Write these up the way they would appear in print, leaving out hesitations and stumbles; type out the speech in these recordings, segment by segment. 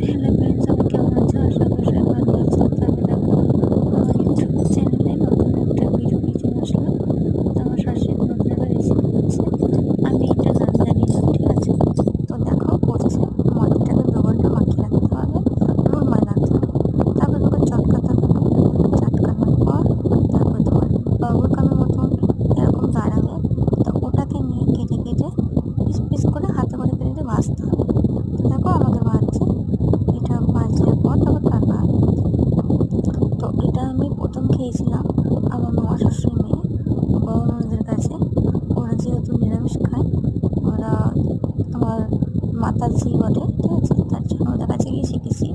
Hello friends, সবাই কেমন আছো? আশা করি সবাই ভালো আছো। তো আমি দেখো আমার ইউটিউব চ্যানেলে নতুন একটা ভিডিও নিয়ে চলে আসলাম। তো আমার শাশুড়ি নতুন একটা রেসিপি করছে, আমি এটা নাম জানি না, ঠিক আছে? তো দেখো করছে, ময়দাটাকে ডবলটা মাখিয়ে রাখতে হবে, রুল ময়দা রাখতে হবে, তারপর তোমার চটকাতে হবে, চটকানোর পর তারপর তোমার বাবুর কামের মতন এরকম দাঁড়াবে। তো ওটাকে নিয়ে কেটে কেটে পিস পিস করে হাতে করে কেটে ভাজতে হবে। দেখো আমাদের ভাজছে, এটা ভাজার পর তারপর ঠান্ডা হবে। তো এটা আমি প্রথম খেয়েছিলাম আমার মামা শ্বশুর মেয়ে বড় ননদের কাছে। ওরা যেহেতু নিরামিষ খায়, ওরা আমার মাতাজি বটে, ঠিক আছে? তার জন্য ওদের কাছে গিয়ে শিখেছি,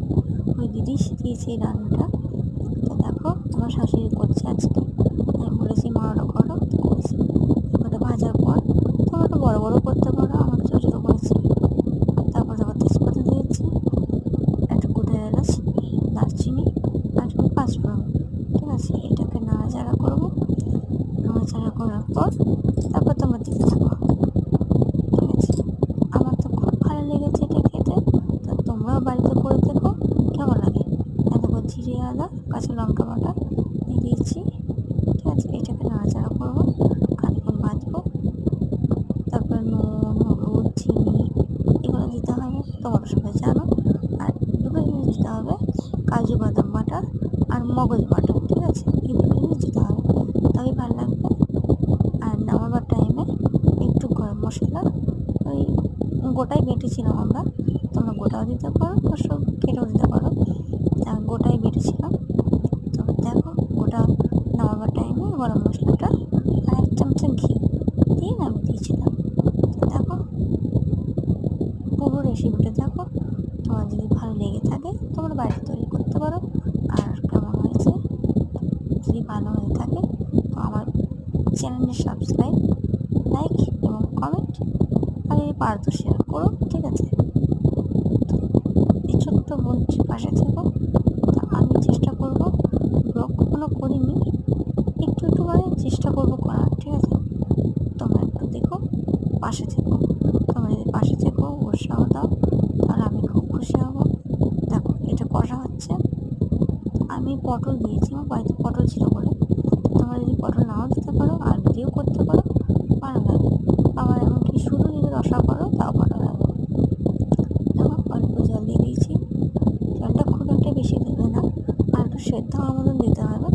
ওই দিদি শিখিয়েছে এই রান্নাটা। তো দেখো আমার শাশুড়ি করছে আজকে, আমি বলেছি মা ওটা করো, তো করেছি। ওটা ভাজার পর তোমরা তো বড় বড় করতে পারো, আমার ছোটো ছোটো করেছি। তারপর আবার তেজপাতা দিয়েছি, একটা গোটা এলাচ, দারচিনি আর পাঁচফোড়ন, ঠিক আছে? এটাকে নাড়াচাড়া করবো, নাড়াচাড়া করার পর তারপর তোমরা দিতে থাকো, ঠিক আছে? আমার তো খুব ভালো লেগেছে এটা খেতে, তো তোমরাও বাড়িতে করে দেখো কেমন লাগে। দেখো জিরে, আদা, কাঁচা লঙ্কা বাটা দিয়ে দিয়েছি, ঠিক আছে? এটাকে নাড়াচাড়া করবো, খানিক্ষণ ভাজবো, তারপরে নুন, হলুদ, চিনি এগুলো দিতে হবে, তোমরা সবাই জানো। আর দুটো জিনিস দিতে হবে, কাজু বাদাম বাটা আর মগজ বাটা, ঠিক আছে? এই দুটো জিনিস দিতে হবে, তবে ভালো লাগবে। আর নামাবার টাইমে একটু গরম মশলা, ওই গোটাই বেটেছিলাম আমরা, তোমরা গোটাও দিতে পারো, অবশ্য কেটেও দিতে পারো, গোটাই বেটেছিলাম। তো দেখো গোটা নামাবার টাইমে গরম মশলাটা আর এক চামচা ঘি দিয়ে আমি দিয়েছিলাম। তো দেখো পুরো রেসিপিটা দেখো, তোমার যদি ভালো লেগে থাকে তোমরা বাড়িতে তৈরি করতে পারো। আর কেমন হয়েছে যদি ভালো হয়ে থাকে তো আমার চ্যানেলে সাবস্ক্রাইব, লাইক এবং কমেন্ট আর যদি পারো তো শেয়ার করো, ঠিক আছে? এই ছোট্ট বোনটির পাশে থেকো। তা আমি চেষ্টা করবো, ব্লগ কখনো করিনি, একটু একটু করে চেষ্টা করবো করার, ঠিক আছে? তোমরা একটু দেখো, পাশে থেকো। তোমরা যদি পাশে থেকো, উৎসাহ দাও, তাহলে আমি খুব খুশি হব। দেখো এটা কষা হচ্ছে, আমি পটল দিয়েছি, আমার বাড়িতে পটল ছিল বলে। তোমরা যদি পটল নাও দিতে পারো, আলু দিয়েও করতে পারো, ভালো লাগে। আবার এমনকি শুধু যদি রসা করো তাও ভালো লাগে। দেখো অল্প জল দিয়ে দিয়েছি, জলটা খুব একটা বেশি দেবে না, আর একটু সেদ্ধ হওয়ার মতন দিতে হবে।